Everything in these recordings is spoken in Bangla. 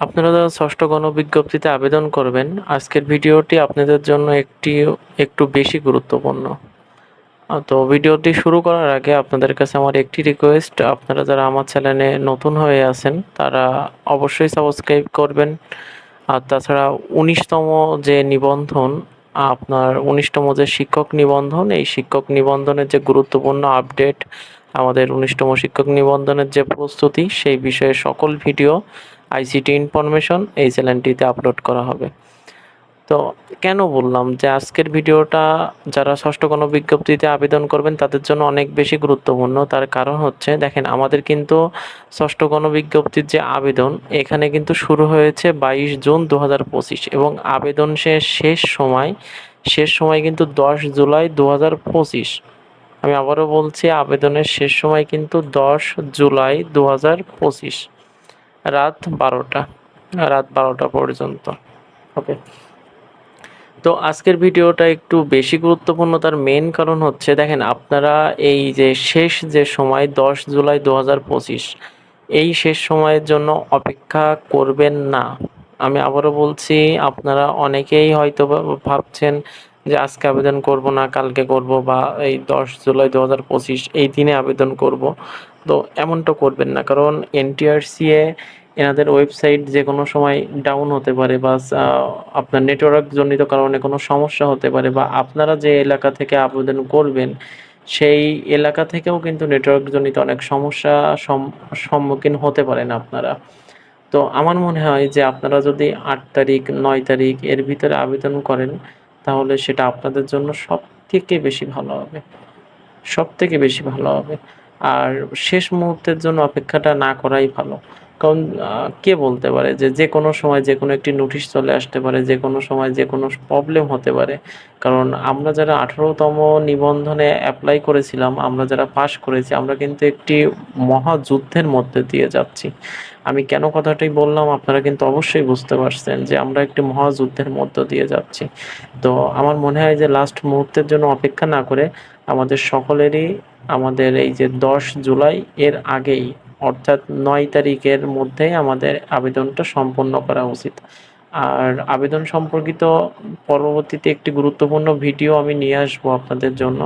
আপনারা যারা ষষ্ঠ গণবিজ্ঞপ্তিতে আবেদন করবেন, আজকের ভিডিওটি আপনাদের জন্য একটু বেশি গুরুত্বপূর্ণ। তো ভিডিওটি শুরু করার আগে আপনাদের কাছে আমার একটি রিকোয়েস্ট, আপনারা যারা আমার চ্যানেলে নতুন হয়ে আছেন তারা অবশ্যই সাবস্ক্রাইব করবেন। আর তাছাড়া ১৯তম যে নিবন্ধন, আপনার ১৯তম যে শিক্ষক নিবন্ধন, এই শিক্ষক নিবন্ধনের যে গুরুত্বপূর্ণ আপডেট, আমাদের ১৯তম শিক্ষক নিবন্ধনের যে প্রস্তুতি, সেই বিষয়ে সকল ভিডিও আইসিটি ইনফরমেশন এই চ্যানেলটিতে আপলোড করা হবে। তো কেন বললাম যে আজকের ভিডিওটা যারা ষষ্ঠ গণবিজ্ঞপ্তিতে আবেদন করবেন তাদের জন্য অনেক বেশি গুরুত্বপূর্ণ। তার কারণ হচ্ছে, দেখেন, আমাদের কিন্তু ষষ্ঠ গণবিজ্ঞপ্তির যে আবেদন, এখানে কিন্তু শুরু হয়েছে ২২ জুন ২০২৫ এবং আবেদন শেষ সময় কিন্তু ১০ জুলাই ২০২৫। আমি আবারও বলছি, আবেদনের শেষ সময় কিন্তু ১০ জুলাই ২০২৫, রাত ১২টা পর্যন্ত। ওকে। তো আজকের ভিডিওটা একটু বেশি গুরুত্বপূর্ণ। তার মেন কারণ হচ্ছে, দেখেন, আপনারা এই যে শেষ যে সময় ১০ জুলাই ২০২৫, এই শেষ সময়ের জন্য অপেক্ষা করবেন না। আমি আবারও বলছি, আপনারা অনেকেই হয়তো ভাবছেন যে আজকে আবেদন করব না, কালকে করব, বা এই ১০ জুলাই ২০২৫ এই দিনে আবেদন করব। তো এমনটা করবেন না, কারণ এনটিআরসিএ এনাদের ওয়েবসাইট যেকোনো সময় ডাউন হতে পারে, বা আপনার নেটওয়ার্ক জনিত কারণে কোনো সমস্যা হতে পারে, বা আপনারা যে এলাকা থেকে আবেদন করবেন সেই এলাকা থেকেও কিন্তু নেটওয়ার্ক জনিত অনেক সমস্যা সম্মুখীন হতে পারেন আপনারা। তো আমার মনে হয় যে আপনারা যদি ৮ তারিখ, ৯ তারিখ এর ভিতরে আবেদন করেন, তাহলে সেটা আপনাদের জন্য সবথেকে বেশি ভালো হবে। সবথেকে বেশি ভালো হবে। আর শেষ মুহূর্তের জন্য অপেক্ষাটা না করাই ভালো। কারণ কে বলতে পারে যে যেকোনো সময় যেকোনো একটি নোটিশ চলে আসতে পারে, যেকোনো সময় যেকোনো প্রবলেম হতে পারে। কারণ আমরা যারা ১৮তম নিবন্ধনে এপ্লাই করেছিলাম, আমরা যারা পাস করেছি, আমরা কিন্তু একটি মহাযুদ্ধের মধ্যে দিয়ে যাচ্ছি। আমি কেন কথাটি বললাম আপনারা কিন্তু অবশ্যই বুঝতে পারছেন যে আমরা একটি মহাযুদ্ধের মধ্য দিয়ে যাচ্ছি। তো আমার মনে হয় যে লাস্ট মুহূর্তের জন্য অপেক্ষা না করে আমাদের সকলেরই আমাদের এই যে ১০ জুলাই এর আগেই, অর্থাৎ ৯ তারিখের মধ্যেই আমাদের আবেদনটা সম্পন্ন করা উচিত। আর আবেদন সম্পর্কিত পরবর্তীতে একটি গুরুত্বপূর্ণ ভিডিও আমি নিয়ে আসবো আপনাদের জন্য।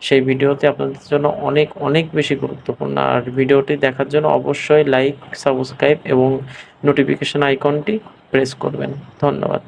সেই ভিডিওতে আপনাদের জন্য অনেক, অনেক বেশি গুরুত্বপূর্ণ। আর ভিডিওটি দেখার জন্য অবশ্যই লাইক, সাবস্ক্রাইব এবং নোটিফিকেশন আইকনটি প্রেস করবেন। ধন্যবাদ।